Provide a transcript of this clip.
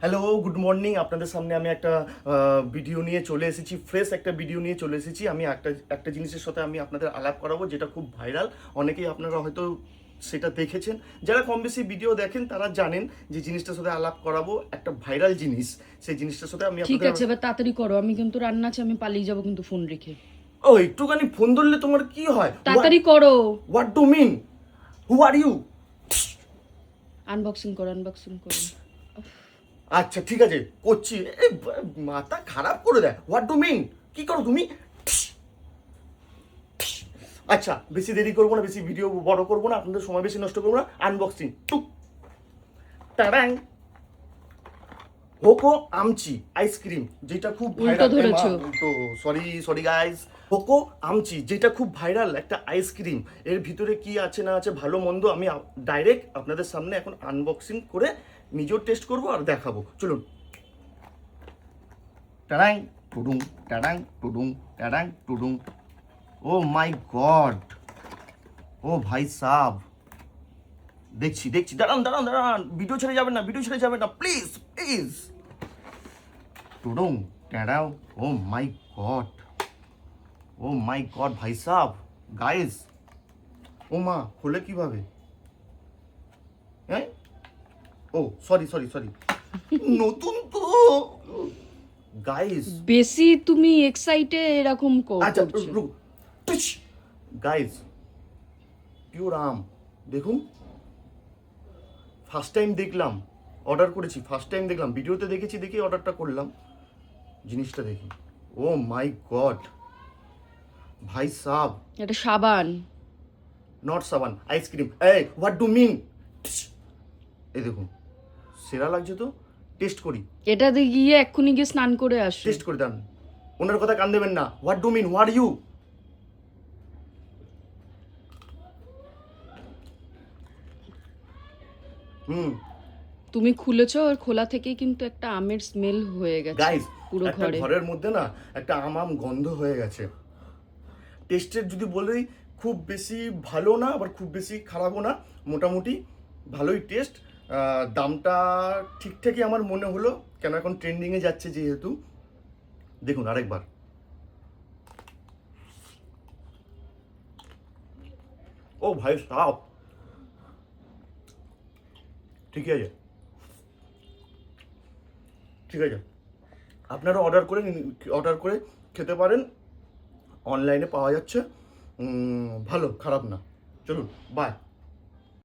Hello, good morning. আপনাদের সামনে আমি একটা ভিডিও নিয়ে চলে এসেছি, ফ্রেশ একটা ভিডিও নিয়ে চলে এসেছি। আমি একটা জিনিসের সাথে আমি আপনাদের আলাপ করাবো, যেটা খুব ভাইরাল। অনেকেই আপনারা হয়তো সেটা দেখেছেন। যারা কম বেশি ভিডিও দেখেন তারা জানেন যে জিনিসটার সাথে আলাপ করাবো, একটা ভাইরাল জিনিস। সেই জিনিসটার সাথে আমি ঠিক আপনাদের আছে, এবার তাড়াতাড়ি করো, আমি কিন্তু রান্না আছে, আমি পালিয়ে যাবো কিন্তু ফোন রেখে। ও একটুখানি ফোন ধরলে তোমার কি হয়? তাড়াতাড়ি করো। What do mean? Who are you? Unboxing করো, আনবক্সিং করো। আচ্ছা ঠিক আছে, করছি। মাথা খারাপ করে দেয়। What do mean? কি করো তুমি? আচ্ছা, বেশি দেরি করবো না, বেশি ভিডিও বড় করবো না, আপনাদের সময় বেশি নষ্ট করবো না। আনবক্সিং টুক টাড়াং। হোকো আমচি আইসক্রিম, যেটা খুব উল্টো ভাইরাল। ধরেছো। তো সরি গাইস। হোকো আমচি, যেটা খুব ভাইরাল একটা আইসক্রিম। এর ভিতরে কি আছে না আছে, ভালো মন্দ, আমি ডাইরেক্ট আপনাদের সামনে এখন আনবক্সিং করে নিজেও টেস্ট করবো আর দেখাবো। চলুন। টাড়াং টুডুং, টাড়াং টুডুং, টাড়াং টুডুং। ও মাই গড, ও ভাই সাব। দেখছি, দাঁড়ান, ভিডিও ছেড়ে যাবেন না, প্লিজ। টুডুং ট্যাডাও। ও মাই গড ভাই সাব, গাইস। ও মা, হলে কিভাবে? হ্যাঁ, ও সরি, নতুন তো গাইস। বেশি তুমি এক্সাইটে এরকম আচ্ছা, করছো। গাইস, পিওর আম। দেখুন, ফার্স্ট টাইম দেখলাম, অর্ডার করেছি, ফার্স্ট টাইম দেখলাম, ভিডিওতে দেখেছি, দেখে অর্ডারটা করলাম। জিনিসটা দেখি, ও মাই গড ভাই সাব। এটা সাবান। নট সাবান, আইসক্রিম। এই হোয়াট ডু মিন? এই দেখুন, সেরা লাগছে তো। টেস্ট করি, এটা দিয়ে গিয়ে এক্ষুনি গিয়ে স্নান করে আসো। টেস্ট করে দেন। ওনার কথা কান দেবেন না। What do mean, what you? হুম তুমি খুলেছো, আর খোলা থেকেই কিন্তু একটা আমের স্মেল হয়ে গেছে গাইস, পুরো একটা ঘরে। ঘরের মধ্যে না একটা আম গন্ধ হয়ে গেছে। টেস্টের যদি বলেই, খুব বেশি ভালো না, আবার খুব বেশি খারাপও না, মোটামুটি ভালোই টেস্ট। দামটা ঠিকঠাকই আমার মনে হলো, কেন এখন ট্রেন্ডিংয়ে যাচ্ছে যেহেতু। দেখুন আরেকবার। ও ভাই সাব, ঠিক আছে। আপনারা অর্ডার করে খেতে পারেন, অনলাইনে পাওয়া যাচ্ছে। ভালো, খারাপ না। চলুন, বাই।